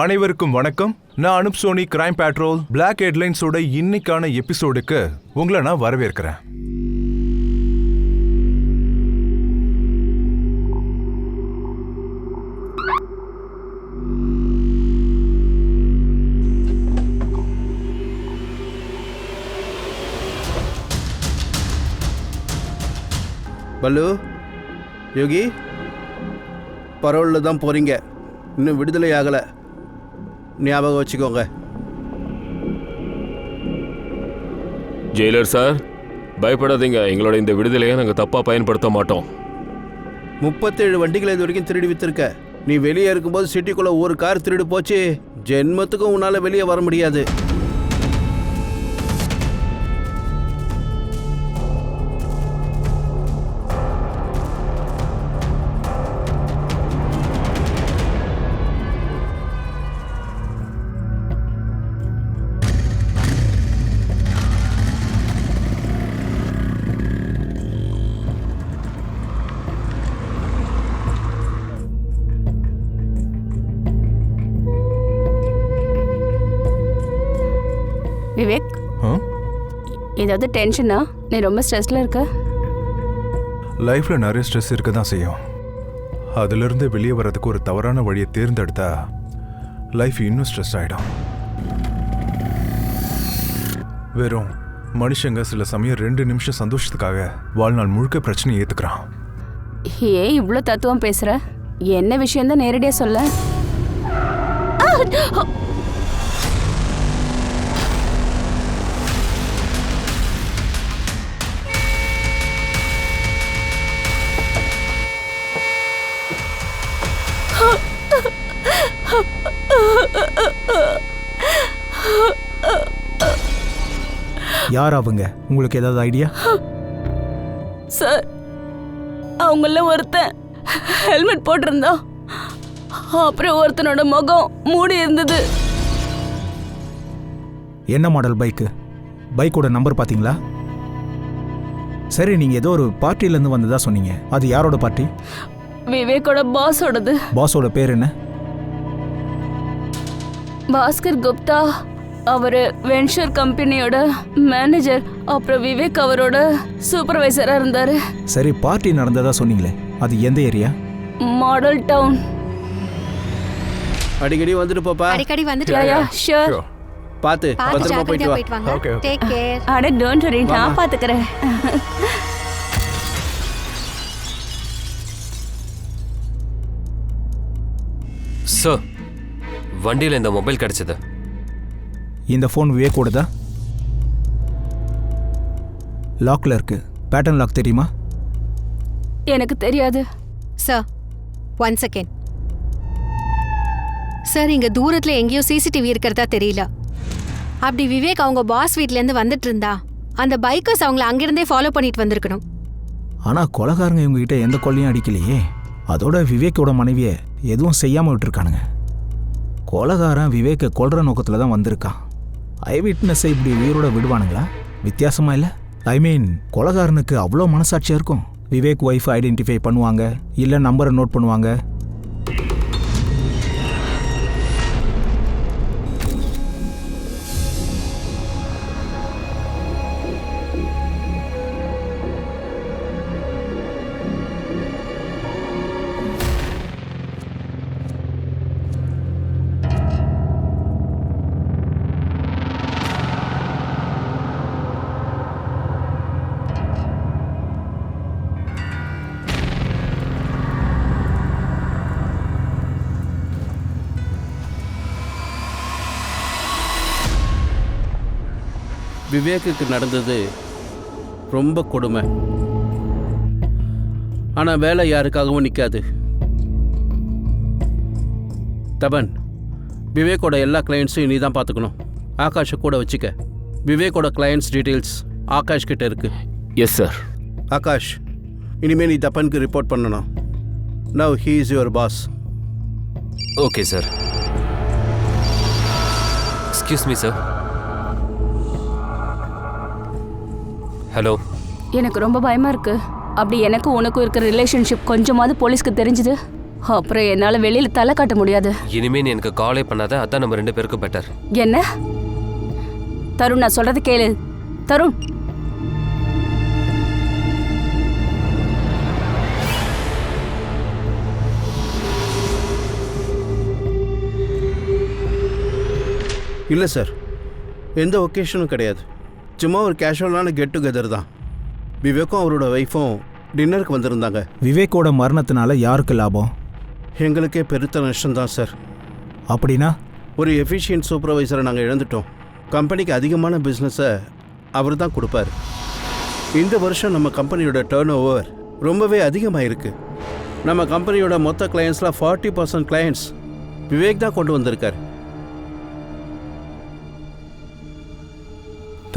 அனைவருக்கும் வணக்கம். நான் அனுப் சோனி, கிரைம் பேட்ரோல் பிளாக் ஹெட்லைன்ஸோட இன்னைக்கான எபிசோடுக்கு உங்களை நான் வரவேற்கிறேன். பல்லு, யோகி, பரோலில் தான் போகிறீங்க. இன்னும் விடுதலை ஆகலை, ஞாபகம் வச்சுக்கோங்க. ஜெயிலர் சார், பயப்படாதீங்க. எங்களோட இந்த விடுதலையை நாங்கள் தப்பாக பயன்படுத்த மாட்டோம். 37 வண்டிகளை இது வரைக்கும் திருடி விற்றுருக்க. நீ வெளியே இருக்கும்போது சிட்டிக்குள்ளே ஒரு கார் திருடு போச்சு. ஜென்மத்துக்கும் உன்னால் வெளியே வர முடியாது. விவேக், ஏதாவது டென்ஷனா? நீ ரொம்ப ஸ்ட்ரெஸ்ல இருக்க. லைஃப்ல நிறைய ஸ்ட்ரெஸ் இருக்க தான் செய்யும். அதிலிருந்து வெளியே வர்றதுக்கு ஒரு தவறான வழியை தேர்ந்தெடுத்தா லைஃப் இன்னும் ஸ்ட்ரெஸ் ஆயிடும். வெறும் மனுஷங்க சில சமயம் 2 நிமிஷம் சந்தோஷத்துக்காக வாழ்நாள் முழுக்க பிரச்சனையை ஏத்துக்கிறான். ஏன் இவ்வளோ தத்துவம் பேசுற? என்ன விஷயம் தான் நேரடியா சொல்ல. யார் அவங்க? உங்களுக்கு ஏதாவது ஐடியா? சார், அவங்கள ஒருத்தன் ஹெல்மெட் போட்டிருந்தான். அப்புறம் ஒருத்தனோட முகம் மூடி இருந்தது. என்ன மாடல் பைக்கு? பைக்கோட நம்பர் பார்த்தீங்களா? சரி, நீங்கள் ஏதோ ஒரு பார்ட்டிலேருந்து வந்ததா சொன்னீங்க. அது யாரோட பார்ட்டி? விவேக்கோட பாஸோடது. பாஸோட பேர் என்ன? பாஸ்கர் குப்தா. அவரு வென்ச்சர் கம்பெனியோட மேனேஜர். அப்புறம் விவேக் அவரோட சூப்பர்வைசரா இருந்தாரு. சரி, பார்ட்டி நடந்ததா சொன்னீங்களே, அது எந்த ஏரியா? Model down. அடிக்கடி வந்துட்டு போப்பா. அடிக்கடி வந்துட்டு யா ஷூர். பார்த்து பத்திரமா போயிட்டு வா. போயிட்டு வாங்க. Okay. Take care. அட டோன்ட் வரி, நான் பாத்துக்கறேன். சார், வண்டியில் இந்த மொபைல் கிடைச்சது. இந்த ஃபோன் விவேக்கோடதா? லாக்ல இருக்கு. பேட்டர்ன் லாக் தெரியுமா? எனக்கு தெரியாது சார், 1 செகண்ட். சார், இங்க தூரத்துல எங்கேயோ சிசிடிவி இருக்கிறதா தெரியல. அப்படி விவேக் அவங்க பாஸ் வீட்லேருந்து வந்துட்டு இருந்தா அந்த பைக்கர்ஸ் அவங்கள அங்கிருந்தே ஃபாலோ பண்ணிட்டு வந்திருக்கணும். ஆனால் கொலைகாரங்க இவங்ககிட்ட எந்த கொள்ளையும் அடிக்கலையே. அதோட விவேக்கோட மனைவியை எதுவும் செய்யாமல் விட்டுருக்கானுங்க. கொலைகாரன் விவேக்கை கொல்ற நோக்கத்தில் தான் வந்திருக்கான். ஐ விட்னஸை இப்படி உயிரோட விடுவானுங்களா? வித்தியாசமா இல்லை? ஐ மீன், கொலைகாரனுக்கு அவ்வளோ மனசாட்சியாக இருக்கும். விவேக் ஒய்ஃபை ஐடென்டிஃபை பண்ணுவாங்க, இல்லை நம்பரை நோட் பண்ணுவாங்க. விவேக்குக்கு நடந்தது ரொம்ப கொடுமை. ஆனால் வேலை யாருக்காகவும் நிற்காது. தபன், விவேக்கோட எல்லா கிளையண்ட்ஸையும் நீ தான் பார்த்துக்கணும். ஆகாஷை கூட வச்சுக்க. விவேக்கோட கிளையண்ட்ஸ் டீட்டெயில்ஸ் ஆகாஷ் கிட்ட இருக்கு. Yes sir. ஆகாஷ், இனிமேல் நீ தப்பனுக்கு ரிப்போர்ட் பண்ணணும். Now he is your boss. Okay sir. Excuse me sir. Hello. எனக்கு ரொம்ப பயமா இருக்கு. அப்படி எனக்கு உனக்கும் இருக்கிற ரிலேஷன்ஷிப் கொஞ்சமாவது போலீஸ்க்கு தெரிஞ்சது, அப்புறம் என்னால வெளியில தலை காட்ட முடியாது. இனிமே நீ எனக்கு காலே பண்ணாத, அதான் நம்ம 2 பேருக்கும் பெட்டர். என்ன தருண், நான் சொல்றது கேளு. தருண், இல்லை சார், எந்த ஒகேஷனும் கிடையாது. சும்மா ஒரு கேஷுவலான கெட் டுகெதர் தான். விவேக்கும் அவரோட ஒய்ஃபும் டின்னருக்கு வந்திருந்தாங்க. விவேக்கோட மரணத்தினால யாருக்கு லாபம்? எங்களுக்கே பெருத்த நஷ்டம்தான் சார். அப்படின்னா ஒரு எஃபிஷியன்ட் சூப்பர்வைசரை நாங்கள் இழந்துட்டோம். கம்பெனிக்கு அதிகமான பிஸ்னஸை அவர் தான் கொடுப்பார். இந்த வருஷம் நம்ம கம்பெனியோட டர்ன் ஓவர் ரொம்பவே அதிகமாக இருக்குது. நம்ம கம்பெனியோட மொத்த கிளையண்ட்ஸில் 40% கிளையண்ட்ஸ் விவேக் தான் கொண்டு வந்திருக்கார்.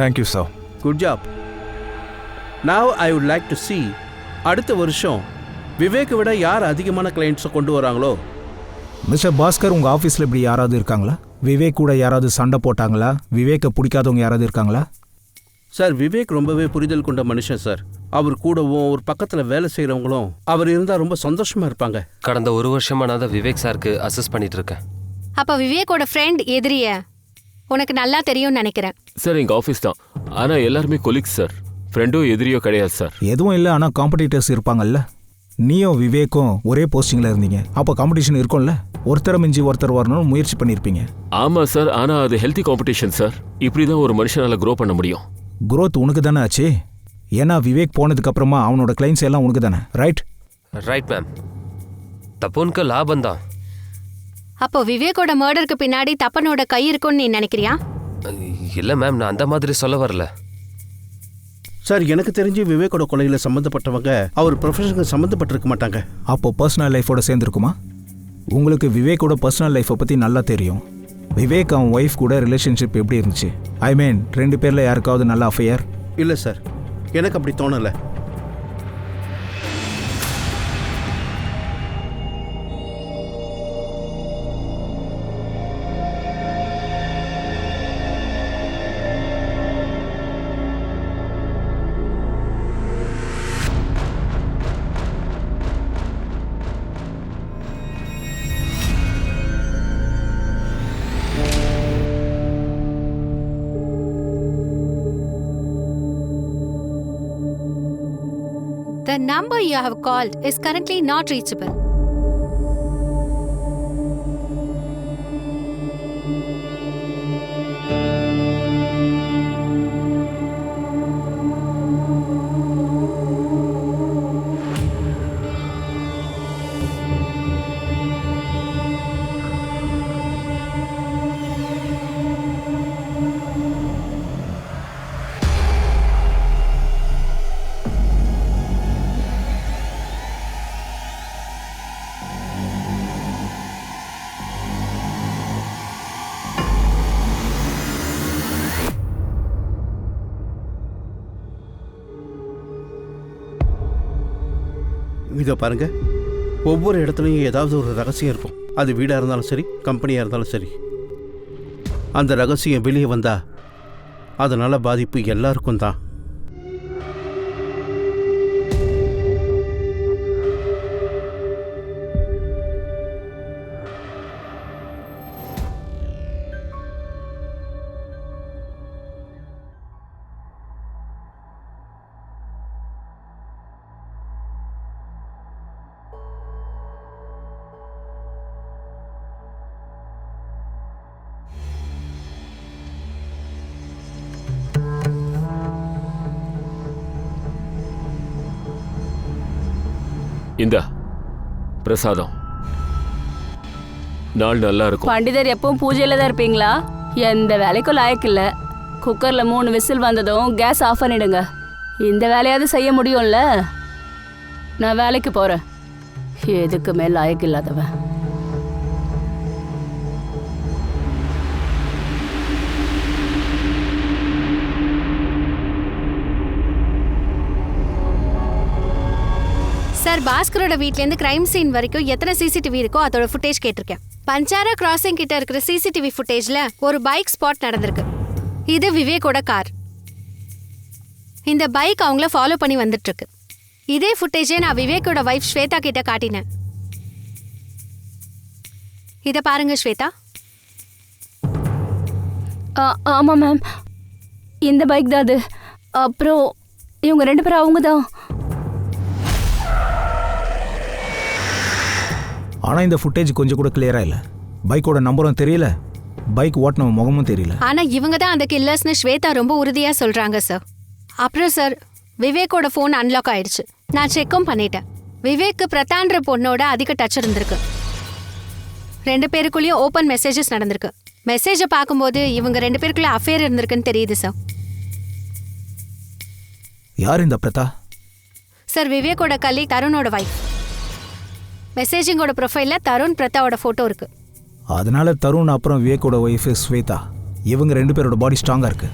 Thank you sir. Good job. Now I would like to see அடுத்த வருஷம் விவேக்கை விட யார் அதிகமான கிளைண்ட்ஸை கொண்டு வராங்களோ. மிஸ்டர் பாஸ்கர், உங்கள் ஆஃபீஸில் இப்படி யாராவது இருக்காங்களா? விவேக் கூட யாராவது சண்டை போட்டாங்களா? விவேக்கை பிடிக்காதவங்க யாராவது இருக்காங்களா? சார், விவேக் ரொம்பவே புரிதல் கொண்ட மனுஷன் சார். அவர் கூடவும் ஒரு பக்கத்தில் வேலை செய்கிறவங்களும் அவர் இருந்தால் ரொம்ப சந்தோஷமாக இருப்பாங்க. கடந்த 1 வருஷமா நான் தான் விவேக் சாருக்கு அசஸ் பண்ணிட்டு இருக்கேன். அப்ப விவேக்கோட ஃப்ரெண்ட் எதிரிய உனக்கு நல்லா தெரியும்னு நினைக்கிறேன். சார் எங்கள் ஆஃபீஸ் தான், ஆனால் எல்லாருமே கொலீக்ஸ் சார். ஃப்ரெண்டோ எதிரியோ கிடையாது சார். எதுவும் இல்லை, ஆனால் காம்படிட்டர்ஸ் இருப்பாங்கல்ல. நீயும் விவேக்கும் ஒரே போஸ்டிங்கில் இருந்தீங்க, அப்போ காம்படிஷன் இருக்கும்ல. ஒருத்தரை மிஞ்சி ஒருத்தர் வரணும்னு முயற்சி பண்ணியிருப்பீங்க. ஆமாம் சார், ஆனால் அது ஹெல்த்தி காம்படிஷன் சார். இப்படி தான் ஒரு மனுஷனால் க்ரோ பண்ண முடியும். க்ரோத் உனக்கு தானே ஆச்சு. ஏன்னா விவேக் போனதுக்கு அப்புறமா அவனோட கிளைண்ட்ஸ் எல்லாம் உனக்கு தானே, ரைட்? Right ma'am. தப்புனுக்கு லாபம் தான். அப்போ விவேக்கோட மர்டருக்கு பின்னாடி தப்பனோட கை இருக்கும்னு நீ நினைக்கிறியா? இல்லை மேம், நான் அந்த மாதிரி சொல்ல வரல. சார், எனக்கு தெரிஞ்சு விவேக்கோட கொலையில் சம்மந்தப்பட்டவங்க அவர் ப்ரொஃபஷனுக்கு சம்மந்தப்பட்டிருக்க மாட்டாங்க. அப்போ பர்சனல் லைஃபோட சேர்ந்துருக்குமா? உங்களுக்கு விவேக்கோட பர்சனல் லைஃப்பை பற்றி நல்லா தெரியும். விவேக் அவன் ஒய்ஃப் கூட ரிலேஷன்ஷிப் எப்படி இருந்துச்சு? ஐ மீன் 2 பேரில் யாருக்காவது நல்ல அஃபையர்? இல்லை சார், எனக்கு அப்படி தோணலை. The number you have called is currently not reachable. இதை பாருங்க, ஒவ்வொரு இடத்துலையும் ஏதாவது ஒரு ரகசியம் இருக்கும். அது வீடாக இருந்தாலும் சரி, கம்பெனியாக இருந்தாலும் சரி. அந்த ரகசியம் வெளியே வந்தா அதனால பாதிப்பு எல்லாருக்கும் தான். இந்தா பிரசாதம். நாள் நல்லா இருக்கும். பண்டிதர் எப்பவும் பூஜையில தான் இருப்பீங்களா? எந்த வேலைக்கும் லாயக்கில்ல. குக்கர்ல 3 விசில் வந்ததும் கேஸ் ஆஃப் பண்ணிடுங்க. இந்த வேலையாவது செய்ய முடியும்ல. நான் வேலைக்கு போறேன். எதுக்குமே லாயக்கில்லாதவன். சார், பாஸ்கரோட வீட்லேருந்து கிரைம் சீன் வரைக்கும் எத்தனை சிசிடிவி இருக்கோ அதோட ஃபுட்டேஜ் கேட்டிருக்கேன். பஞ்சாரா கிராசிங் கிட்ட இருக்கிற சிசிடிவி ஃபுட்டேஜ்ல ஒரு பைக் ஸ்பாட் நடந்திருக்கு. இது விவேக்கோட கார். இந்த பைக் அவங்கள ஃபாலோ பண்ணி வந்துட்டு இருக்கு. இதே ஃபுட்டேஜே நான் விவேக்கோட வைஃப் ஸ்வேதா கிட்ட காட்டினேன். இதை பாருங்க ஸ்வேதா. ஆமாம் மேம், இந்த பைக் தான் அது. அப்புறம் இவங்க 2 பேரும் அவங்க தான். ஆனால் இந்த ஃபுட்டேஜ் கொஞ்சம் கூட கிளியராக இல்லை. பைக்கோட நம்பரும் தெரியல, பைக் ஓட்டின முகமும் தெரியல. ஆனா இவங்க தான் அந்த கில்லர்ஸ்னு ஸ்வேதா ரொம்ப உறுதியா சொல்றாங்க சார். அப்புறம் சார், விவேக்கோட ஃபோன் அன்லாக் ஆயிடுச்சு. நான் செக்கும் பண்ணிட்டேன். விவேக்கு பிரதான்ற பொண்ணோட அதிக டச் இருந்திருக்கு. 2 பேருக்குள்ளேயும் ஓப்பன் மெசேஜஸ் நடந்திருக்கு. மெசேஜை பார்க்கும்போது இவங்க 2 பேருக்குள்ள அஃபேர் இருந்திருக்குன்னு தெரியுது சார். யார் இந்த பிரதா? சார், விவேக்கோட கல்லி தருணோட வைஃப். மெசேஜிங்கோட ப்ரொஃபைலில் தருண் பிரதாவோட ஃபோட்டோ இருக்கு. அதனால தருண் அப்புறம் விவேக்கோட ஒய்ஃபு ஸ்வேதா, இவங்க 2 பேரோட பாடி ஸ்ட்ராங்காக இருக்கு.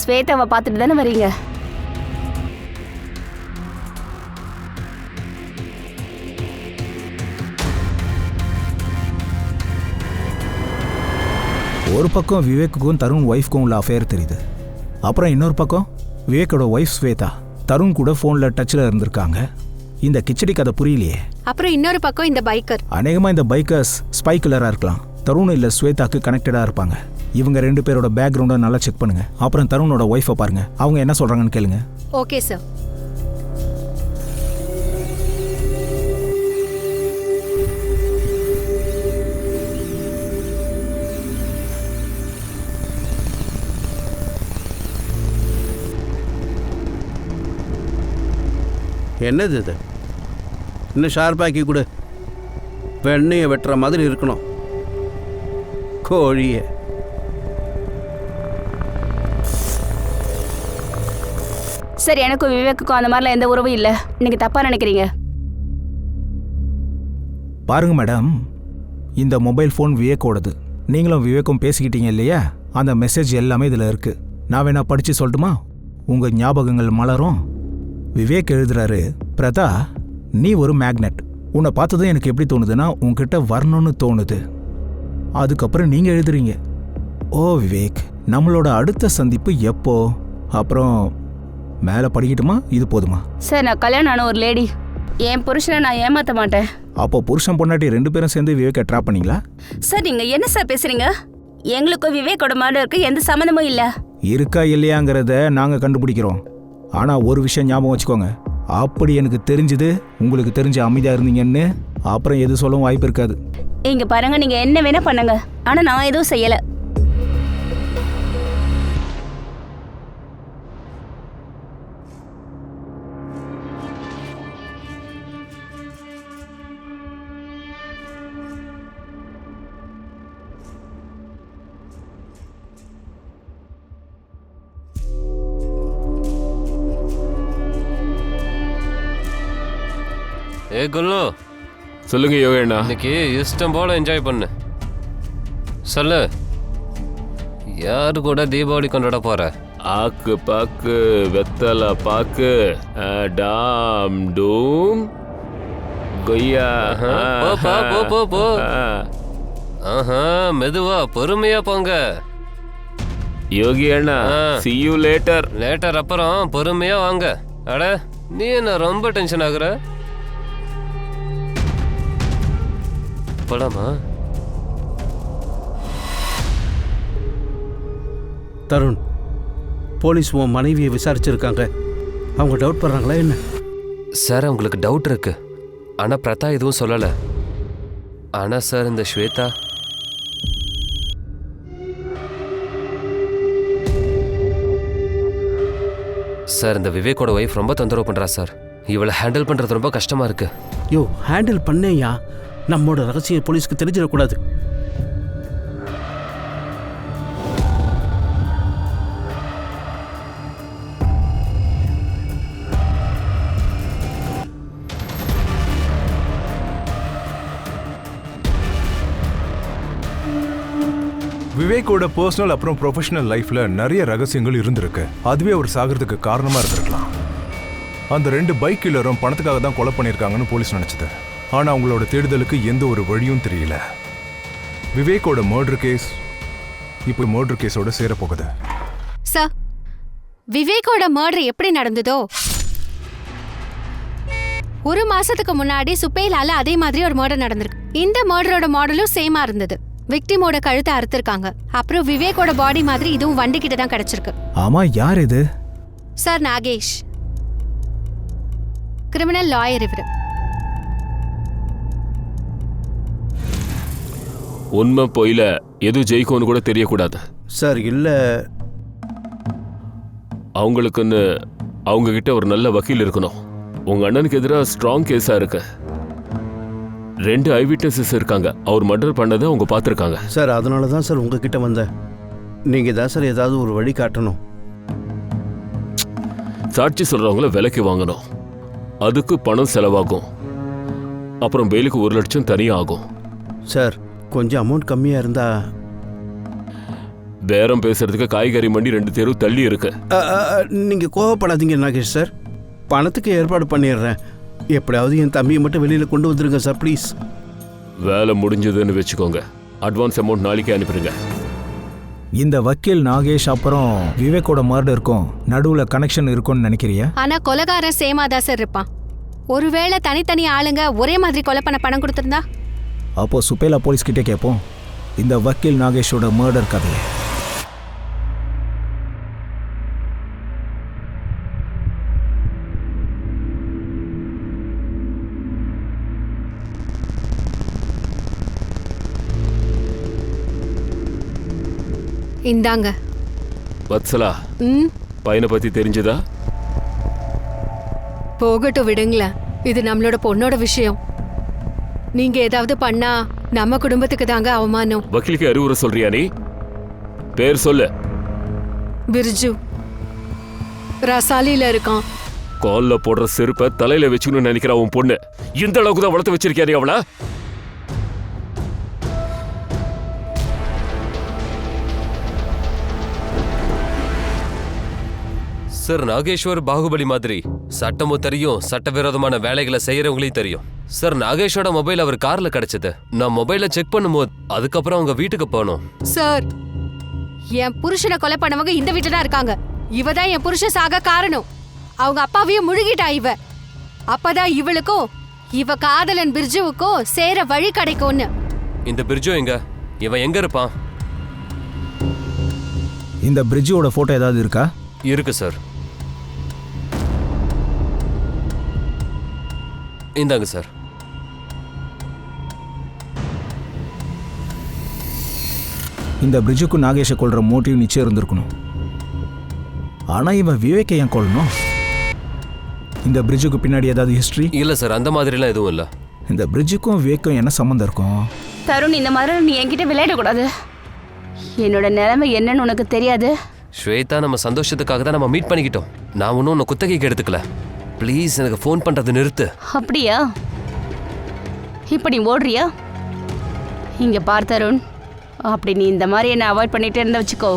ஸ்வேதாவை பார்த்துட்டு தானே வரீங்க? ஒரு பக்கம் விவேக்குக்கும் தருண் ஒய்ஃப்க்கும் உள்ள அஃபேர் தெரியுது. அப்புறம் இன்னொரு பக்கம் விவேக்கோட ஒய்ஃப் ஸ்வேதா தருண் கூட ஃபோனில் டச்சில் இருந்திருக்காங்க. இந்த கிச்சடி கதை புரியலையே. அப்புறம் இன்னொரு பக்கம் இந்த பைக்கர். அநேகமாக இந்த பைக்கர்ஸ் ஸ்பை கில்லராக இருக்கலாம். தருண் இல்லை ஸ்வேதாக்கு கனெக்டடாக இருப்பாங்க. இவங்க 2 பேரோட பேக்ரவுண்டை நல்லா செக் பண்ணுங்க. அப்புறம் தருணோட ஒய்ஃபை பாருங்க, அவங்க என்ன சொல்றாங்கன்னு கேளுங்க. Okay sir. என்னது இது? இன்னும் ஷார்ப்பாக்கி கொடு. வெண்ணையை வெட்டுற மாதிரி இருக்கணும். கோழியை சரி, எனக்கும் விவேக்குக்கும் அந்த மாதிரிலாம் எந்த உறவும் இல்லை. நீங்க தப்பா நினைக்கிறீங்க. பாருங்க மேடம், இந்த மொபைல் ஃபோன் விவேக்கோடது. நீங்களும் விவேக்கும் பேசிக்கிட்டீங்க இல்லையா? அந்த மெசேஜ் எல்லாமே இதில் இருக்கு. நான் வேணா படிச்சு சொல்லட்டுமா? உங்க ஞாபகங்கள் மலரும். விவேக் எழுதுறாரு, பிரதா நீ ஒரு மேக்னெட். உன்னை பார்த்ததும் எனக்கு எப்படி தோணுதுன்னா உன்கிட்ட வரணும்னு தோணுது. அதுக்கப்புறம் நீங்க எழுதுறீங்க, ஓ விவேக், நம்மளோட அடுத்த சந்திப்பு எப்போ? அப்புறம் மேலே படிக்கட்டுமா? இது போதுமா? சார், நான் கல்யாணம் ஆன ஒரு லேடி. என் புருஷனை நான் ஏமாற்ற மாட்டேன். அப்போ புருஷன் பொண்டாட்டி 2 பேரும் சேர்ந்து விவேக்கை ட்ராப் பண்ணீங்களா? சார், நீங்க என்ன சார் பேசுறீங்க? எங்களுக்கும் விவேக்கோட மர்டருக்கு எந்த சம்மந்தமும் இல்லை. இருக்கா இல்லையாங்கிறத நாங்கள் கண்டுபிடிக்கிறோம். ஆனால் ஒரு விஷயம் ஞாபகம் வச்சுக்கோங்க, அப்படி எனக்கு தெரிஞ்சது உங்களுக்கு தெரிஞ்ச அமைதியாக இருந்தீங்கன்னு அப்புறம் எது சொல்லவும் வாய்ப்பு இருக்காது. இங்க பாருங்க, நீங்க என்ன வேணா பண்ணுங்க, ஆனா நான் எதுவும் செய்யல. ஏ குல்லு, சொல்லுங்க யோகேண்ணா. இன்னைக்கு இஷ்டம் போல என்ஜாய் பண்ணு. சொல்லு, யாரு கூட தீபாவளி கொண்டாட போற? ஆக்கு பாக்கு வெத்தலை பாக்கு டாம் டூம் கொய்யா. போப்பா, போ போ. ஆஹா, மெதுவா பொறுமையா போங்க. யோகி அண்ணா, see you later. லேட்டர் அப்புறம் பொறுமையா வாங்க. அட, நீ என்ன ரொம்ப டென்ஷன் ஆகுற? போலாமா? தருண், போலீஸ் உன் மனைவியை விசாரிச்சிருக்காங்க. அவங்க டவுட் பண்றாங்களா என்ன? சார், அவங்களுக்கு டவுட் இருக்கு. ஆனா பிரதா எதுவும் சொல்லல. ஆனா சார், இந்த ஸ்வேதா சார், இந்த விவேக்கோட ஒய்ஃப் ரொம்ப தொந்தரவு பண்றா சார். இவளை ஹேண்டில் பண்றது ரொம்ப கஷ்டமா இருக்கு. யோ, ஹேண்டில் பண்ணேயா? நம்மோட ரகசிய போலீஸ்க்கு தெரிஞ்சிடக்கூடாது. விவேக்கோட பர்சனல் அப்புறம் ப்ரொஃபஷனல் லைஃப்ல நிறைய ரகசியங்கள் இருந்திருக்கு. அதுவே அவர் சாகிறதுக்கு காரணமா இருந்திருக்கலாம். அந்த 2 பைக் கில்லரும் பணத்துக்காக தான் கொலை பண்ணியிருக்காங்கன்னு போலீஸ் நினைச்சது. ஆனா அவங்களோட தேடுதலுக்கு எந்த ஒரு வழியும் தெரியல. விவேக்கோட மர்டர் கேஸ் இப்போ மர்டர் கேஸோட சேரப்போகுது. சார், விவேக்கோட மர்டர் எப்படி நடந்ததோ, ஒரு மாசத்துக்கு முன்னாடி சுப்பைலால அதே மாதிரி ஒரு மர்டர் நடந்திருக்கு. இந்த மர்டரோட மாடலும் சேமா இருந்தது. விக்டிமோட கழுத்தை அறுத்திருக்காங்க. அப்புறம் விவேக்கோட பாடி மாதிரி இதுவும் வண்டி கிட்ட தான் கிடைச்சிருக்கு. ஆமா, யார் இது? Sir, Nagesh, criminal lawyer. இவரு உண்மை பொய்ல எது ஜெயிக்கும்னு கூட தெரியக்கூடாது சார். இல்லை, அவங்களுக்குன்னு அவங்க கிட்ட ஒரு நல்ல வக்கீல் இருக்கணும். உங்க அண்ணனுக்கு எதிராக ஸ்ட்ராங் கேஸா இருக்கு. 2 ஐ விட்னஸஸ் இருக்காங்க. அவர் மர்டர் பண்ணதை அவங்க பார்த்துருக்காங்க. சார் அதனால தான் சார் உங்ககிட்ட வந்தேன். நீங்கள் தான் சார் ஏதாவது ஒரு வழி காட்டணும். சாட்சி சொல்றவங்கள விலைக்கு வாங்கணும். அதுக்கு பணம் செலவாகும். அப்புறம் பெயிலுக்கு 1 லட்சம் தனியாக ஆகும். சார் கொஞ்சம் அமௌண்ட் கம்மியாக இருந்தா. பேரம் பேசுறதுக்கு காய்கறி மண்டி 2 தெரு தள்ளி இருக்கு. நீங்கள் கோவப்படாதீங்க நாகேஷ் சார். பணத்துக்கு ஏற்பாடு பண்ணிடுறேன். எப்படியாவது என் தம்பியை மட்டும் வெளியில் கொண்டு வந்துருங்க சார், ப்ளீஸ். வேலை முடிஞ்சதுன்னு வச்சுக்கோங்க. அட்வான்ஸ் அமௌண்ட் நாளைக்கே அனுப்பிடுங்க. இந்த வக்கீல் நாகேஷ் அப்புறம் விவேக்கோட மர்டருக்கும் நடுவுல கனெக்ஷன் இருக்கும்னு நினைக்கிறியா? ஆனா கொலைகாரன் சேமா தான் சார் இருப்பான். ஒருவேளை தனித்தனி ஆளுங்க ஒரே மாதிரி கொலை பண்ண பணம் கொடுத்திருந்தா? அப்போ சுப்பைலா போலீஸ் கிட்டே கேட்போம் இந்த வக்கீல் நாகேஷோட மர்டர் கதையை. இந்தாங்க. வத்சலா, பையனை பத்தி தெரிஞ்சதா? போகட்டும், விடுங்களேன். இது நம்மளோட பொண்ணோட விஷயம். நீங்க ஏதாவது பண்ணா நம்ம குடும்பத்துக்கு தாங்க அவமானம். வக்கீலுக்கு அறிவுரை சொல்றியா நீ? பேர் சொல்லு. பிர்ஜு, ரசாலில இருக்கான். கால்ல போடுற செருப்பை தலையில வச்சுக்கணும்னு நினைக்கிற உன் பொண்ணு இந்த அளவுக்கு தான் வளர்த்து வச்சிருக்கியா நீ அவளை? சார், நாகேஸ்வர் பாகுபலி மாதிரி சட்டமும் தெரியும், சட்டவிரோதமான வேலைகளை செய்யறவங்களையும் தெரியும். சார், நாகேஷோட மொபைல் அவர் கார்ல கிடைச்சது. நான் மொபைல செக் பண்ணும்போது அதுக்கப்புறம் அவங்க வீட்டுக்கு போனோம். சார், என் புருஷனை கொலை பண்ணவங்க இந்த வீட்டுல தான் இருக்காங்க. இவ தான் என் புருஷன் சாக காரணம். அவங்க அப்பாவையும் முழுகிட்டா இவ. அப்பதான் இவளுக்கும் இவ காதலன் பிர்ஜுவுக்கும் சேர வழி கிடைக்கும்னு. இந்த பிர்ஜு எங்க? இவன் எங்க இருப்பான்? இந்த பிரிட்ஜோட போட்டோ ஏதாவது இருக்கா? இருக்கு சார். இந்தாங்க சார். இந்த பிரிட்ஜுக்கு நாகேஷை கொள்ற மோட்டிவ் நிச்சயம் இருந்திருக்கணும். ஆனா இவன் விவேக்கை ஏன் கொள்ளணும்? இந்த பிரிட்ஜுக்கு பின்னாடி ஏதாவது ஹிஸ்டரி? இல்ல சார், அந்த மாதிரிலாம் எதுவும் இல்ல. இந்த பிரிட்ஜுக்கும் விவேக்கும் என்ன சம்மந்தம் இருக்கும்? தருண், இந்த மாதிரி நீ என்கிட்ட விளையாடக்கூடாது. என்னோட நிலைமை என்னன்னு உனக்கு தெரியாது. ஸ்வேதா, நம்ம சந்தோஷத்துக்காக தான் நம்ம மீட் பண்ணிக்கிட்டோம். நான் ஒன்றும் உன்னை குத்தகைக்கு எடுத்துக்கல. ப்ளீஸ் எனக்கு ஃபோன் பண்றது நிறுத்து. அப்படியா? இப்போ நீ ஓடுறியா? இங்க பார் தருண், அப்படி நீ இந்த மாதிரி என்னை அவாய்ட் பண்ணிட்டே இருந்த வச்சுக்கோ,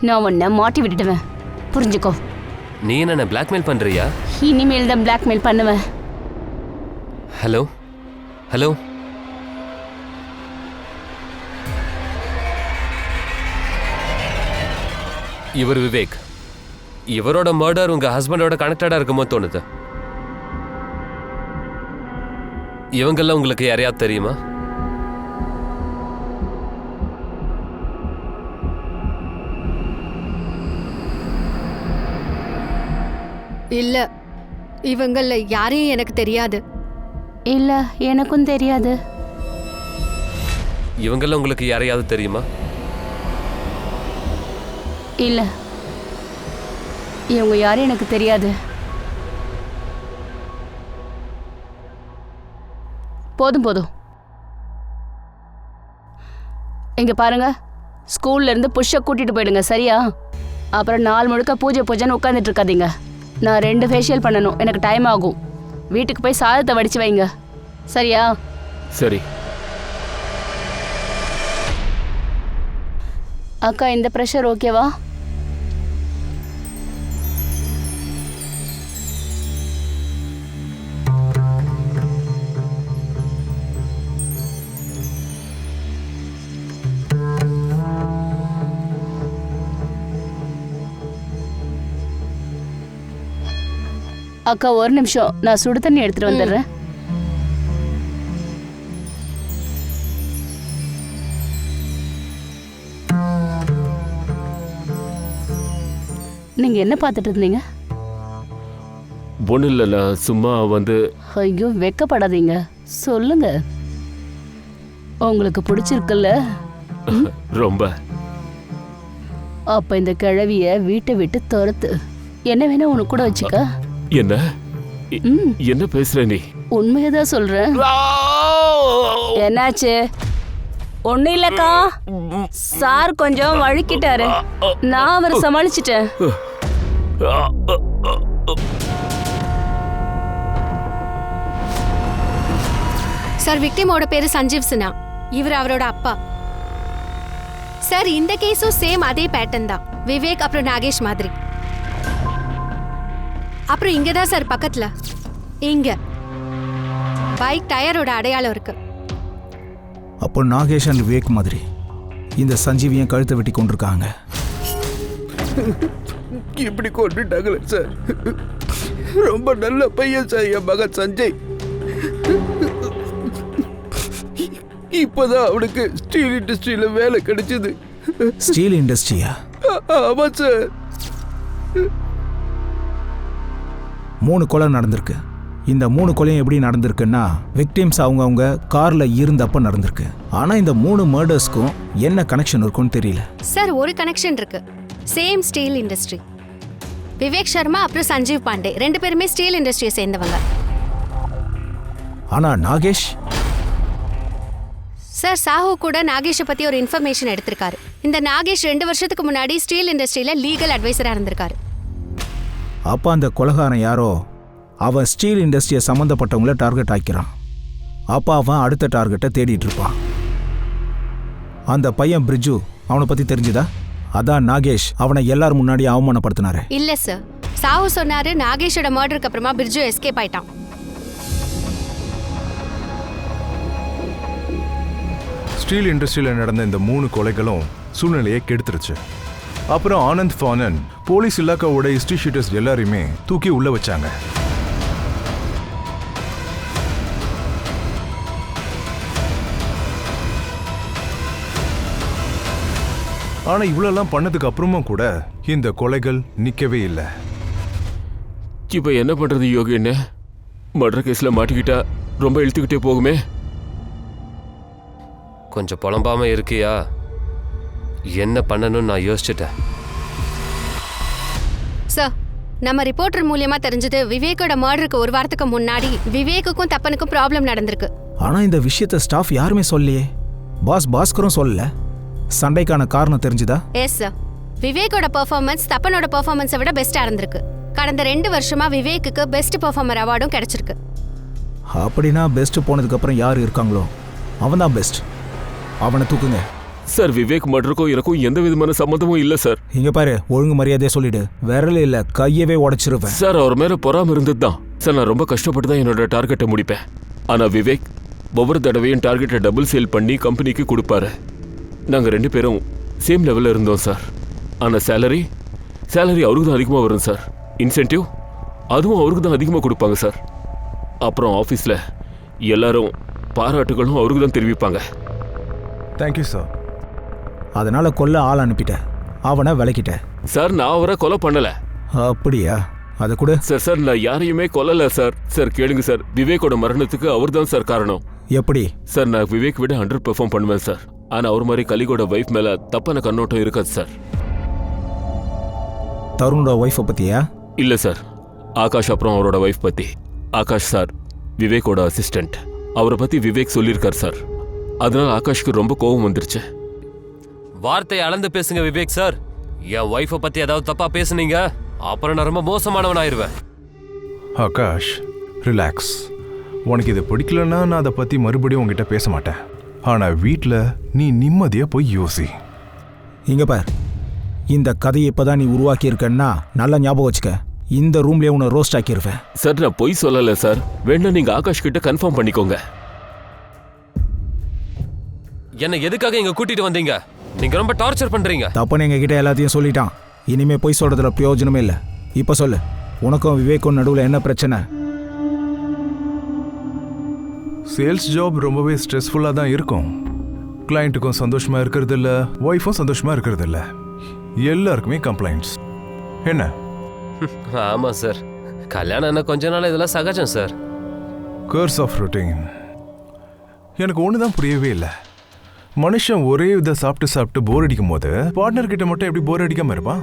நான் உன்னை மாட்டி விட்டுடுவேன். புரிஞ்சுக்கோ. நீ என்ன பிளாக்மெயில் பண்றியா? இனிமேல் தான் பிளாக்மெயில் பண்ணுவேன். ஹலோ ஹலோ, இவர் விவேக். இவரோட மர்டர் உங்க ஹஸ்பண்டோட கனெக்டடா இருக்குமோ தோணுது. இவங்கெல்லாம் உங்களுக்கு யாரையாவது தெரியுமா? இல்ல, இவங்கள யாரையும் எனக்கு தெரியாது. இல்ல, எனக்கும் தெரியாது. இவங்கெல்லாம் உங்களுக்கு யாரையாவது தெரியுமா? இல்ல, இவங்க யாரும் எனக்கு தெரியாது. போதும் போதும். இங்க பாருங்க, ஸ்கூல்ல இருந்து புஷ்ஷை கூட்டிட்டு போயிடுங்க, சரியா? அப்புறம் நாள் முழுக்க பூஜைன்னு உட்காந்துட்டு இருக்காதீங்க. நான் 2 ஃபேஷியல் பண்ணணும், எனக்கு டைம் ஆகும். வீட்டுக்கு போய் சாதத்தை வடிச்சு வைங்க, சரியா? சரி. அக்கா, இந்த ப்ரெஷர் ஓகேவா? அக்கா ஒரு நிமிஷம், நான் சுடு தண்ணி எடுத்துட்டு வந்துடுறேன். நீங்க என்ன பார்த்துட்டு இருந்தீங்க? ஒன்றும் இல்லை, நான் சும்மா வந்து ஐயோ வெக்கப்படாதீங்க, சொல்லுங்க. உங்களுக்கு பிடிச்சிருக்குல்ல? ரொம்ப. அப்ப இந்த கிழவிய வீட்டை விட்டு துரத்து. என்ன வேணா உனக்கு கூட வச்சுக்க. என்ன என்ன பேசுற நீ? உண்மையதான் சொல்றேன். என்னாச்சு? ஒண்ணு இல்லக்கா, சார் கொஞ்சம் வழுக்கிட்டாரு, நான் அவரை சமாளிச்சிட்டேன். சார், விக்டிமோட பேரு சஞ்சீவ் சின்ஹா. இவர் அவரோட அப்பா. சார், இந்த கேஸும் சேம் அதே பேட்டர்ன் தான். விவேக் அப்புறம் நாகேஷ் மாதிரி. அப்புறம் இங்க தான் சார் பக்கத்துல, இங்க பைக் டயரோட அடையாளம் இருக்கு. அப்போ நாகேஷ் அண்ட் விவேக் மாதிரி இந்த சஞ்சீவியும் கழுத்தை வெட்டி கொண்டிருக்காங்க. இப்படி கொண்டுட்டாங்களே சார். ரொம்ப நல்ல பையன் சார் என் மகன் சஞ்சய். இப்பதான் அவனுக்கு ஸ்டீல் இண்டஸ்ட்ரியில வேலை கிடைச்சது. ஸ்டீல் இண்டஸ்ட்ரியா? ஆமா சார். 3 கொலை நடந்திருக்கு. இந்த 3 கொலையும் எப்படி நடந்திருக்குன்னா, விக்டிம்ஸ் அவங்க கார்ல இருந்தப்ப நடந்திருக்கு. ஆனா இந்த 3 மர்டர்ஸ்க்கும் என்ன கனெக்ஷன் இருக்குன்னு தெரியல சார். ஒரு கனெக்ஷன் இருக்கு. Same steel industry. Vivek Sharma அப்புறம் சஞ்சீவ் பாண்டே 2 பேருமே ஸ்டீல் இண்டஸ்ட்ரியை சேர்ந்தவங்க. ஆனா நாகேஷ் சார், சாஹூ கூட நாகேஷை பத்தி ஒரு இன்ஃபர்மேஷன் எடுத்திருக்காரு. இந்த நாகேஷ் 2 வருஷத்துக்கு முன்னாடி ஸ்டீல் இண்டஸ்ட்ரியில லீகல் அட்வைசரா இருந்திருக்காரு. அப்ப அந்த கொலைகாரன் யாரோ அவன் ஸ்டீல் இண்டஸ்ட்ரியை சம்மந்தப்பட்டவங்கள டார்கெட் ஆக்கிறான். அப்ப அவன் அடுத்த டார்கெட்டை தேடிட்டு இருப்பான். அந்த பையன் பிரிட்ஜு, அவனை பத்தி தெரிஞ்சுதா? அதான் நாகேஷ் அவனை எல்லாரும் முன்னாடி அவமானப்படுத்தினாரு. இல்ல சார், சாஹூ சொன்னாரு நாகேஷோட மர்டருக்கு அப்புறமா பிரிட்ஜு எஸ்கேப் ஆயிட்டான். ஸ்டீல் இண்டஸ்ட்ரியில் நடந்த இந்த 3 கொலைகளும் சூழ்நிலையை கெடுத்துருச்சு. அப்புறம் ஆனந்த் ஃபானன் போலீஸ் இலாக்காவோட ஹிஸ்ட்ரி ஷீட்டர்ஸ் எல்லாரையுமே தூக்கி உள்ள வச்சாங்க. ஆனா இவ்வளவுலாம் பண்ணதுக்கு அப்புறமும் கூட இந்த கொலைகள் நிக்கவே இல்லை. இப்ப என்ன பண்றது யோகி? என்ன மர்டர் கேஸ்ல மாட்டிக்கிட்டா ரொம்ப இழுத்துக்கிட்டே போகுமே. கொஞ்சம் புலம்பாம இருக்கியா? என்ன பண்ணணும்னு நான் யோசிச்சுட்டேன். சார், நம்ம ரிப்போர்ட்டர் மூலியமா தெரிஞ்சது விவேக்கோட மர்டருக்கு 1 வாரத்துக்கு முன்னாடி விவேக்குக்கும் தப்பனுக்கும் ப்ராப்ளம் நடந்திருக்கு. ஆனா இந்த விஷயத்தை ஸ்டாஃப் யாருமே சொல்லலையே. பாஸ்கரும் சொல்லல. சண்டைக்கான காரணம் தெரிஞ்சுதா? எஸ் சார், விவேக்கோட பெர்ஃபார்மன்ஸ் தப்பனோட பெர்ஃபார்மன்ஸை விட பெஸ்டா இருந்திருக்கு. கடந்த 2 வருஷமா விவேக்குக்கு பெஸ்ட் பெர்ஃபார்மர் அவார்டும் கிடைச்சிருக்கு. அப்படின்னா பெஸ்ட் போனதுக்கு அப்புறம் யார் இருக்காங்களோ அவன் தான் பெஸ்ட். அவனை தூக்குங்க சார். விவேக் மர்டருக்கும் எனக்கும் எந்த விதமான சம்மந்தமும் இல்லை சார். இங்க பாரு, ஒழுங்கு மரியாதையா சொல்லிடு. விரல இல்ல கையவே உடைச்சிருவேன். சார், அவர் மேல பொறாம இருந்தது தான் சார். நான் ரொம்ப கஷ்டப்பட்டு தான் என்னோட டார்கெட்டை முடிப்பேன். ஆனா விவேக் ஒவ்வொரு தடவையும் டார்கெட்டை டபுள் சேல் பண்ணி கம்பெனிக்கு கொடுப்பாரு. நாங்க 2 பேரும் சேம் லெவல்ல இருந்தோம் சார். ஆனா சேலரி அவருக்கு தான் அதிகமாக வரும் சார். இன்சென்டிவ் அதுவும் அவருக்கு தான் அதிகமாக கொடுப்பாங்க சார். அப்புறம் ஆஃபீஸில் எல்லாரும் பாராட்டுகளும் அவருக்கு தான் தெரிவிப்பாங்க. Thank you sir. அதனால கொல்ல ஆள் அனுப்பிட்ட, அவனை விளக்கிட்ட. சார், நான் அவரை கொலை பண்ணல. அப்படியா? அதை கூட சார் நான் யாரையுமே கொல்லல சார். சார் கேளுங்க சார், விவேக்கோட மரணத்துக்கு அவர் தான் சார் காரணம். எப்படி? சார், நான் விவேக் விட 100 பெர்ஃபார்ம் பண்ணுவேன் சார். ஆனா அவர் மாதிரி கலிகோட வைஃப் மேல தப்பான கண்ணோட்டம் இருக்காது சார். தருணோட ஒய்ஃபை பத்தியா? இல்ல சார், ஆகாஷ் அப்புறம் அவரோட வைஃப் பத்தி. ஆகாஷ் சார் விவேக்கோட அசிஸ்டன்ட். அவரை பத்தி விவேக் சொல்லியிருக்கார் சார். அதனால ஆகாஷ்க்கு ரொம்ப கோபம் வந்துருச்சு. வார்த்தையை அளந்து பேசுங்க விவேக் சார். என் ஒய்ஃபை பத்தி ஏதாவது தப்பா பேசுனீங்க அப்புறம் நான் ரொம்ப மோசமானவனாயிருவேன். ஆகாஷ், ரிலாக்ஸ். உனக்கு இது பிடிக்கலன்னா நான் அதை பத்தி மறுபடியும் உங்ககிட்ட பேச மாட்டேன். ஆனா வீட்டில் நீ நிம்மதியா போய் யோசி. இங்க பார், இந்த கதையை இப்பதான் நீ உருவாக்கி இருக்கன்னா நல்லா ஞாபகம் வச்சுக்க. இந்த ரூம்லயே உன்னை ரோஸ்ட் ஆக்கிருவேன். சார், நான் பொய் சொல்லல சார். வேணா நீங்க ஆகாஷ் கிட்ட கன்ஃபார்ம் பண்ணிக்கோங்க. என்ன எதுக்காக இங்க கூட்டிட்டு வந்தீங்க? நீங்க ரொம்ப டார்ச்சர் பண்றீங்க. தப்புன்னு எங்க கிட்ட எல்லாத்தையும் சொல்லிட்டான். இனிமே போய் சொல்றதுல பிரயோஜனமே இல்லை. இப்ப சொல்லு, உனக்கும் விவேக்கும் நடுவில் என்ன பிரச்சனை? சேல்ஸ் ஜாப் ரொம்பவே ஸ்ட்ரெஸ்ஃபுல்லாக தான் இருக்கும். கிளைண்ட்டுக்கும் சந்தோஷமாக இருக்கிறது இல்லை, ஒய்ஃபும் சந்தோஷமாக இருக்கிறது இல்லை, எல்லாருக்குமே கம்ப்ளைண்ட்ஸ். என்ன? ஆமா சார், கல்யாணம் என்ன கொஞ்ச நாள் இதெல்லாம் சகஜம் சார். கர்ஸ் of routine. எனக்கு ஒன்று தான் புரியவே இல்லை. மனுஷன் ஒரே இதை சாப்பிட்டு சாப்பிட்டு போர் அடிக்கும் போது பார்ட்னர் கிட்ட மட்டும் எப்படி போர் அடிக்காம இருப்பான்?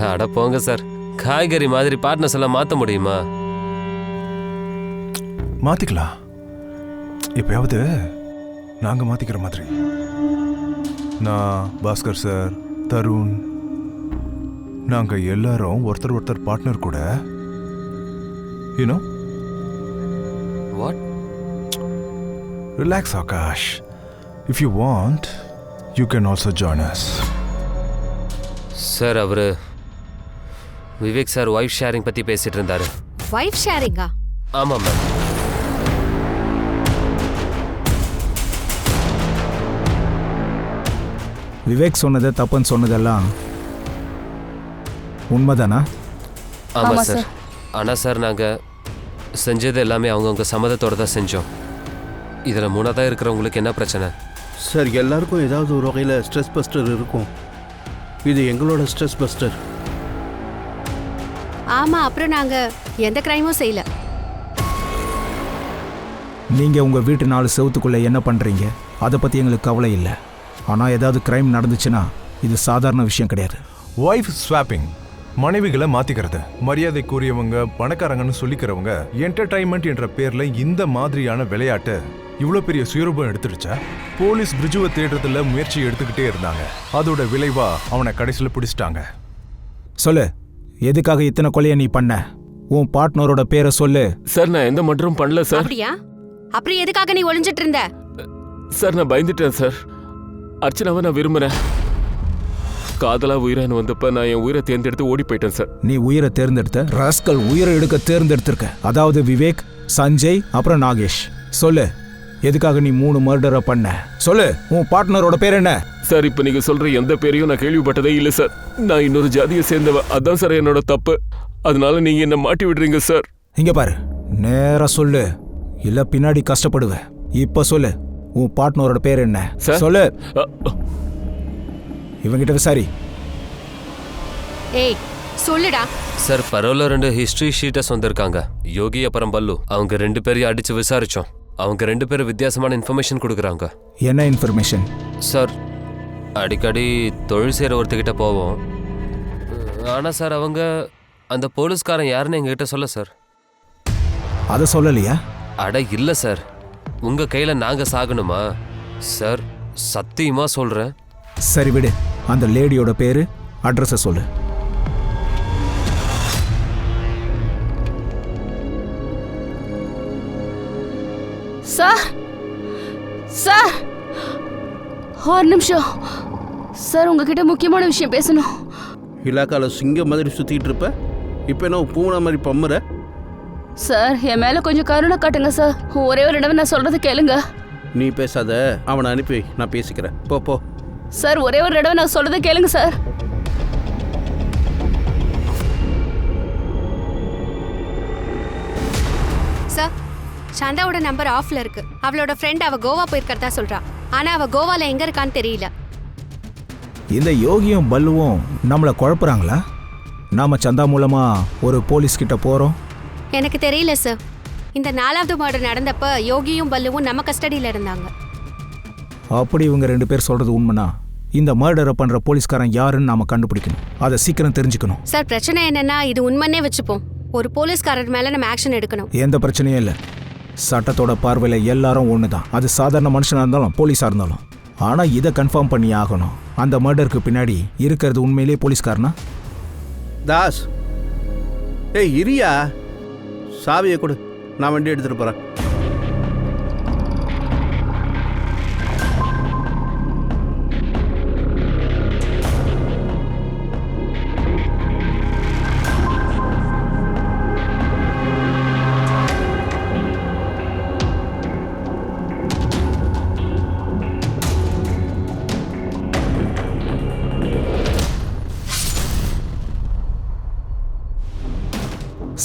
அட போங்க சார், காய்கறி மாதிரி பார்ட்னர்ஸ் எல்லாம் மாற்ற முடியுமா? மாத்திக்கலாம். எப்பயாவது நாங்க மாத்திக்கிற மாதிரி. நான், பாஸ்கர் சார், தருண், நாங்க எல்லாரும் ஒருத்தர் ஒருத்தர் பார்ட்னர் கூட. You know, what? Relax Akash. If you want you can also join us. Sir அவரு விவேக் சார் ஒய்ஃப் ஷேரிங் பத்தி பேசிட்டு இருந்தாரு. வைஃப் ஷேரிங்கா? ஆமா மேம். விவேக் சொன்னது தப்புன்னு சொன்னதெல்லாம் உண்மைதானா? ஆமா சார். ஆனா சார் நாங்க செஞ்சது எல்லாமே அவங்கவுங்க சம்மதத்தோட தான் செஞ்சோம். இதுல மூணாவதா இருக்கிறவங்களுக்கு என்ன பிரச்சனை? சார், எல்லாருக்கும் ஏதாவது ஒரு வகையில் ஸ்ட்ரெஸ் பஸ்டர் இருக்கும். இது எங்களோட ஸ்ட்ரெஸ் பஸ்டர். ஆமா, அப்புறம் நாங்க எந்த கிரைமும் செய்யல. நீங்க உங்க வீட்டு 4 செவத்துக்குள்ள என்ன பண்றீங்க அதை பத்தி எங்களுக்கு கவலை இல்லை. ஆனா ஏதாவது கிரைம் நடந்துச்சுன்னா இது சாதாரண விஷயம் கிடையாது. ஒய்ஃப் ஸ்வாப்பிங், மனைவிகளை மாத்திக்கிறது, மரியாதைக்குரியவங்க, பணக்காரங்கன்னு சொல்லிக்கிறவங்க என்டர்டைன்மெண்ட் என்ற பேர்ல இந்த மாதிரியான விளையாட்டு இவ்வளோ பெரிய சுயரூபம் எடுத்துடுச்சா? போலீஸ் பிரிட்ஜுவை தேடுறதுல முயற்சி எடுத்துக்கிட்டே இருந்தாங்க. அதோட விளைவா அவனை கடைசியில் பிடிச்சிட்டாங்க. சொல்லு, எதுக்காக இத்தனை கொலையை நீ பண்ண? உன் பார்ட்னரோட பேரை சொல்லு. சார் நான் எந்த மர்டரும் பண்ணல சார். அப்படியா? அப்புறம் எதுக்காக நீ ஒளிஞ்சிட்டு இருந்த? சார் நான் பயந்துட்டேன் சார். அர்ச்சனாவை நான் விரும்புறேன். காதலா உயிரான்னு வந்தப்ப நான் என் உயிரை தேர்ந்தெடுத்து ஓடி போயிட்டேன் சார். நீ உயிரை தேர்ந்தெடுத்த, ராஸ்கல் உயிரை எடுக்க தேர்ந்தெடுத்திருக்க. அதாவது விவேக், சஞ்சய், அப்புறம் நாகேஷ். சொல்லு, எதுக்காக நீ 3 மர்டரை பண்ண? சொல்லு, உன் பார்ட்னரோட பேர் என்ன? சார் இப்ப நீங்க சொல்ற எந்த பேரையும் நான் கேள்விப்பட்டதே இல்லை சார். நான் இன்னொரு ஜாதியை சேர்ந்தவ, அதான் சார் என்னோட தப்பு. அதனால நீங்க என்ன மாட்டி விடுறீங்க சார். இங்க பாரு, நேரா சொல்லு, இல்ல பின்னாடி கஷ்டப்படுவ. இப்ப சொல்லு, உன் பார்ட்னரோட பேர் என்ன? சார்? சொல்லு. அ, அ. இவங்கிட்ட விசாரி. ஏய், சொல்லுடா. சார் பரவாயில்ல, 2 ஹிஸ்டரி ஷீட்டர்ஸ் வந்திருக்காங்க. யோகி அப்புறம் பல்லு. அவங்க 2 பேரையும் அடிச்சு விசாரிச்சோம். அவங்க 2 பேரும் வித்தியாசமான இன்ஃபர்மேஷன் கொடுக்குறாங்க. என்ன இன்ஃபர்மேஷன்? சார் அடிக்கடி தொழில் செய்கிற ஒருத்தர்கிட்ட போவோம். ஆனால் சார் அவங்க அந்த போலீஸ்காரன் யாருன்னு எங்ககிட்ட சொல்ல சார். அதை சொல்லலையா? அட இல்லை சார், உங்கள் கையில் நாங்கள் சாகணுமா சார்? சத்தியமாக சொல்கிறேன். சரி விடு, அந்த லேடியோட பேரு, அட்ரஸை சொல்லு. சார், சார், ஒரு நிமிஷம் சார், உங்ககிட்ட முக்கியமான விஷயம் பேசணும். இலாக்கால சிங்கம் மாதிரி சுற்றிக்கிட்டு இருப்ப, இப்போ என்ன பூனை மாதிரி பம்முற? சார் என் மேலே கொஞ்சம் கருணை காட்டுங்க சார். ஒரே ஒரு தடவை நான் சொல்றது கேளுங்க. நீ பேசாத, அவனை அனுப்பி நான் பேசிக்கிறேன். போ போ. சார் ஒரே ஒரு தடவை நான் சொல்றது கேளுங்க சார். சார், சந்தாவோட நம்பர் ஆஃப்ல இருக்கு. அவளோட ஃப்ரெண்ட் அவ கோவா போயிருக்கறதா சொல்றா. ஆனா அவ கோவால எங்க இருக்கான்னு தெரியல. இந்த யோகியும் பல்லுவும் நம்மளை குழப்புறாங்களா? நாம சந்தா மூலமா ஒரு போலீஸ் கிட்ட போறோம். எனக்கு தெரியல சார். இந்த 4வது மர்டர் நடந்தப்ப யோகியும் பல்லுவும் நம்ம கஸ்டடியில இருந்தாங்க. அப்படி இவங்க 2 பேர் சொல்றது உண்மைனா இந்த மர்டரை பண்ற போலீஸ்காரன் யாருன்னு நாம கண்டுபிடிக்கணும். அதை சீக்கிரம் தெரிஞ்சுக்கணும். சார், பிரச்சனை என்னன்னா இது உண்மைன்னே வச்சுப்போம். ஒரு போலீஸ்காரர் மேல நம்ம ஆக்ஷன் எடுக்கணும். எந்த பிரச்சனையும் இல்லை. சட்டத்தோட பார்வையில எல்லாரும் ஒண்ணுதான். அது சாதாரண மனுஷனா இருந்தாலும் போலீஸா இருந்தாலும். ஆனா இதை கன்ஃபார்ம் பண்ணி ஆகணும். அந்த மர்டருக்கு பின்னாடி இருக்கிறது உண்மையிலேயே போலீஸ்காரனா? தாஸ், ஏய் இரியா, சாவியை கொடு, நான் வண்டி எடுத்துட்டு போறேன்.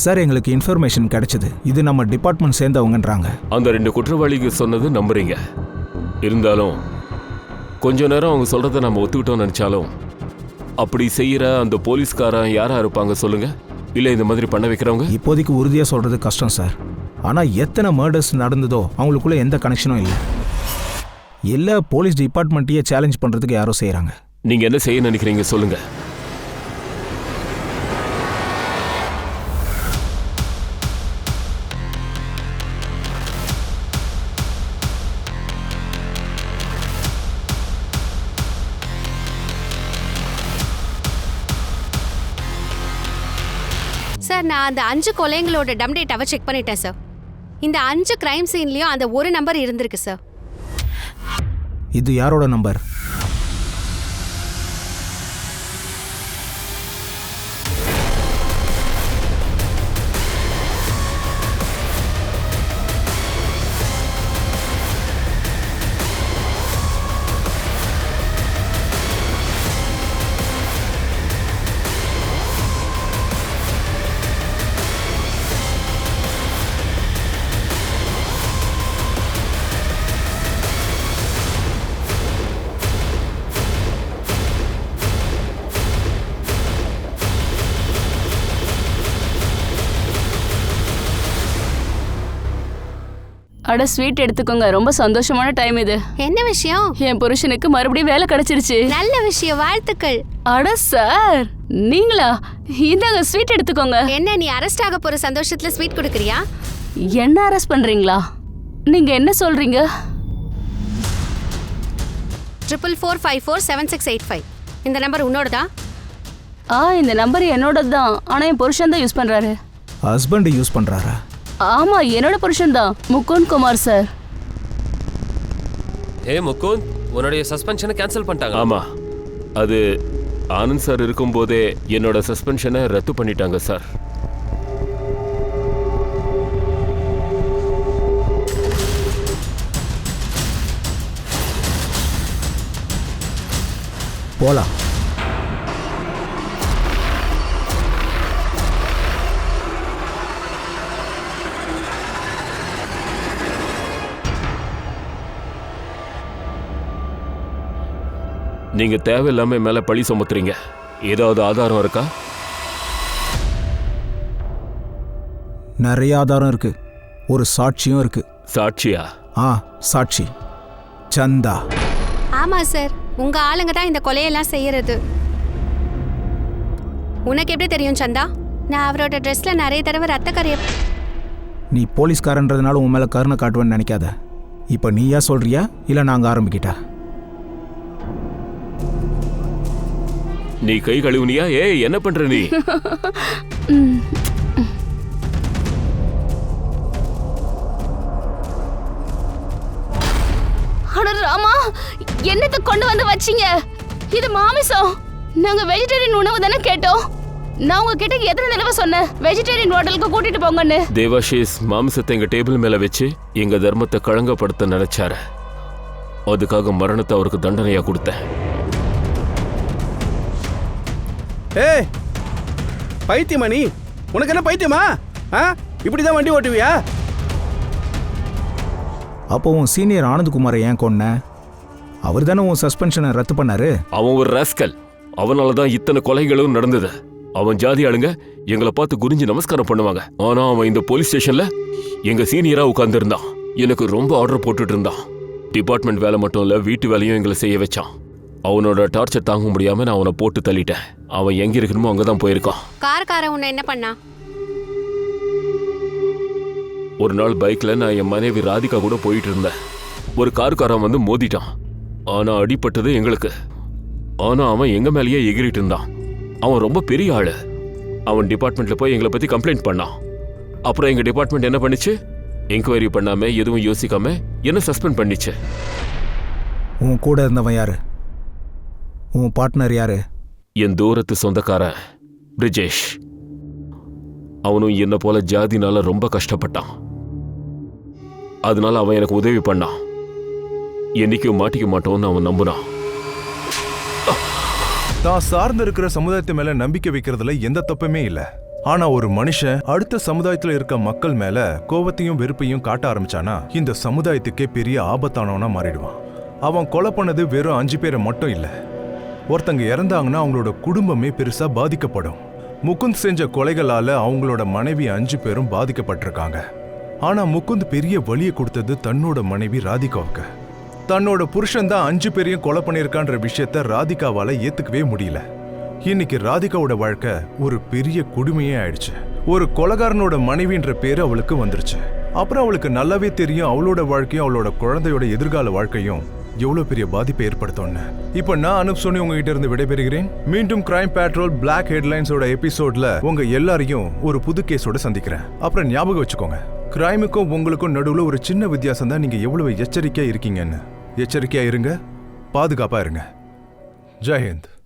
சார் எங்களுக்கு இன்ஃபர்மேஷன் கிடைச்சது. இது நம்ம டிபார்ட்மெண்ட் சேர்ந்தவங்கன்றாங்க. அந்த 2 குற்றவாளிகள் சொன்னது நம்புறீங்க. இருந்தாலும் கொஞ்ச நேரம் அவங்க சொல்றத நம்ம ஒத்துக்கிட்டோம்னு நினைச்சாலும் அப்படி செய்யற அந்த போலீஸ்காரன் யாரா இருப்பாங்க சொல்லுங்க? இல்ல இந்த மாதிரி பண்ண வைக்கிறவங்க? இப்போதைக்கு உறுதியா சொல்றது கஷ்டம் சார். ஆனா எத்தனை மர்டர்ஸ் நடந்ததோ அவங்களுக்குள்ள எந்த கனெக்ஷனும் இல்லை. எல்லா போலீஸ் டிபார்ட்மெண்ட்டையே சேலஞ்ச் பண்றதுக்கு யாரோ செய்யறாங்க. நீங்க என்ன செய்ய நினைக்கிறீங்க சொல்லுங்க? சார், நான் அந்த 5 கொலைங்களோட டம் டேட்டாவை செக் பண்ணிட்டேன் சார். இந்த 5 கிரைம் சீன்லயும் அந்த ஒரு நம்பர் இருந்திருக்கு சார். இது யாரோட நம்பர்? அட ஸ்வீட் எடுத்துக்கோங்க, ரொம்ப சந்தோஷமான டைம் இது. என்ன விஷயம்? என் புருஷனுக்கு மறுபடியும் வேலை கிடைச்சிருச்சு. நல்ல விஷயம், வாழ்த்துக்கள். அட சார், நீங்களா? இந்தாங்க ஸ்வீட் எடுத்துக்கோங்க. என்ன, நீ அரெஸ்ட் ஆக போற சந்தோஷத்துல ஸ்வீட் கொடுக்கறியா? என்ன அரெஸ்ட் பண்றீங்களா? நீங்க என்ன சொல்றீங்க? 44547685 இந்த நம்பர் உன்னோடதா? இந்த நம்பர் என்னோடது தான். ஆனா என் புருஷன் தான் யூஸ் பண்றாரு. ஹஸ்பண்ட் யூஸ் பண்றாரா? ஆமா, என்னோட புருஷன் தான், முகுந்த் குமார் சார். ஹே முகுந்த், உன்னுடைய சஸ்பென்ஷனை கேன்சல் பண்ணிட்டாங்க. ஆமா, அது ஆனந்த் சார் இருக்கும்போதே என்னோட சஸ்பென்ஷனை ரத்து பண்ணிட்டாங்க சார். போலாம். நீங்க தேவையில்லாம மேல பழி சுமத்துறீங்க. ஏதாவது ஆதாரம் இருக்கா? நிறைய ஆதாரம் இருக்கு. ஒரு சாட்சியும் இருக்கு. சாட்சியா? சாட்சி சந்தா. ஆமா சார், உங்க ஆளுங்க தான் இந்த கொலையெல்லாம் செய்யறது. உனக்கு எப்படி தெரியும் சந்தா? நான் அவரோட ட்ரெஸ்ல நிறைய தடவை ரத்த கரைய. நீ போலீஸ்காரன்றதுனால உன் மேல கருணை காட்டுவேன்னு நினைக்காத. இப்ப நீயா சொல்றியா இல்ல நாங்க ஆரம்பிக்கிட்டா? நீ கை கழுவுனியா? ஏய், என்ன பண்ற நீ? அட ராமா, என்னத்தை கொண்டு வந்து வச்சீங்க? இது மாமிசம். நாங்க வெஜிடேரியன் உணவு தானே கேட்டோம். நான் உங்ககிட்ட எத்தனை தடவை சொன்னேன் வெஜிடேரியன் ஹோட்டலுக்கு கூட்டிட்டு போங்கன்னு? தேவாஷிஸ் மாமிசத்தை எங்க டேபிள் மேல வச்சு எங்க தர்மத்தை களங்கப்படுத்த நினைச்சாரு. அதுக்காக மரணத்தை அவருக்கு தண்டனையா கொடுத்தேன். ஏய் பைத்தியமா நீ? உனக்கு என்ன பைத்தியமா? இப்படிதான் வண்டி ஓட்டுவியா? அப்போ உன் சீனியர் ஆனந்த்குமாரை ஏன் கொன்ன? அவர் தானே உன் சஸ்பென்ஷனை ரத்து பண்ணாரு. அவன் ஒரு ராஸ்கல். அவனாலதான் இத்தனை கொலைகளும் நடந்தது. அவன் ஜாதி ஆளுங்க எங்களை பார்த்து குனிஞ்சு நமஸ்காரம் பண்ணுவாங்க. ஆனா அவன் இந்த போலீஸ் ஸ்டேஷன்ல எங்க சீனியரா உட்கார்ந்து இருந்தான். எனக்கு ரொம்ப ஆர்டர் போட்டுட்டு இருந்தான். டிபார்ட்மெண்ட் வேலை மட்டும் இல்ல, வீட்டு வேலையும் எங்களை செய்ய வச்சான். அவனோட டார்ச்சர் தாங்க முடியாம நான் அவனை போட்டு தள்ளிட்டேன். அவன் எங்க இருக்கணுமோ அங்கதான் போயிருக்கான். கார்காரன் உன்னை என்ன பண்ணா? ஒரு நாள் பைக்ல நான் என் மனைவி ராதிகா கூட போயிட்டு இருந்தேன். ஒரு கார்காரன் வந்து மோதிட்டான். ஆனா அடிபட்டது எங்களுக்கு. ஆனா அவன் எங்க மேலேயே எகிரிட்டு இருந்தான். அவன் ரொம்ப பெரிய ஆளு. அவன் டிபார்ட்மெண்ட்ல போய் எங்களை பத்தி கம்ப்ளைண்ட் பண்ணான். அப்புறம் எங்க டிபார்ட்மெண்ட் என்ன பண்ணிச்சு? என்கொயரி பண்ணாம எதுவும் யோசிக்காம என்ன சஸ்பெண்ட் பண்ணிச்சு. உன் கூட இருந்தவன் யாரு? உன் பார்ட்னர் யாரு? என் தூரத்து சொந்தக்காரன் பிரிஜேஷ். அவனும் என்ன போல ஜாதினால ரொம்ப கஷ்டப்பட்டான். அதனால அவன் எனக்கு உதவி பண்ணான். என்னைக்கும் மாட்டிக்க மாட்டோம்னு அவன் நம்புனான். தான் சார்ந்து இருக்கிற சமுதாயத்து மேல நம்பிக்கை வைக்கிறதுல எந்த தப்புமே இல்ல. ஆனா ஒரு மனுஷன் அடுத்த சமுதாயத்துல இருக்க மக்கள் மேல கோபத்தையும் வெறுப்பையும் காட்ட ஆரம்பிச்சானா இந்த சமுதாயத்துக்கே பெரிய ஆபத்தானவனா மாறிடுவான். அவன் கொலை பண்ணது வெறும் 5 பேரை மட்டும் இல்ல, ஒருத்தங்க இறந்தாங்கன்னா அவங்களோட குடும்பமே பெருசா பாதிக்கப்படும். முகுந்த் செஞ்ச கொலைகளால அவங்களோட மனைவி 5 பேரும் பாதிக்கப்பட்டிருக்காங்க. ஆனா முகுந்த் பெரிய வலியை கொடுத்தது தன்னோட மனைவி ராதிகாவுக்கு. தன்னோட புருஷன் தான் 5 பேரையும் கொலை பண்ணியிருக்கான்ற விஷயத்த ராதிகாவால ஏத்துக்கவே முடியல. இன்னைக்கு ராதிகாவோட வாழ்க்கை ஒரு பெரிய கொடுமையே ஆயிடுச்சு. ஒரு கொலைகாரனோட மனைவின்ற பேரு அவளுக்கு வந்துருச்சு. அப்புறம் அவளுக்கு நல்லாவே தெரியும் அவளோட வாழ்க்கையும் அவளோட குழந்தையோட எதிர்கால வாழ்க்கையும் எவ்வளவு பெரிய பாதிப்பை ஏற்படுத்தும்னு. இப்ப நான் அனுப் சோனி உங்ககிட்ட இருந்து விடைபெறுகிறேன். மீண்டும் கிரைம் பேட்ரோல் பிளாக் ஹெட்லைன்ஸோட எபிசோட்ல உங்க எல்லாரையும் ஒரு புது கேஸோட சந்திக்கிறேன். அப்புறம் ஞாபகம் வச்சுக்கோங்க, கிரைமுக்கும் உங்களுக்கும் நடுவுல ஒரு சின்ன வித்தியாசம் தான் நீங்க எவ்வளவு எச்சரிக்கையா இருக்கீங்கன்னு. எச்சரிக்கையா இருங்க, பாதுகாப்பா இருங்க. ஜெய் ஹிந்த்.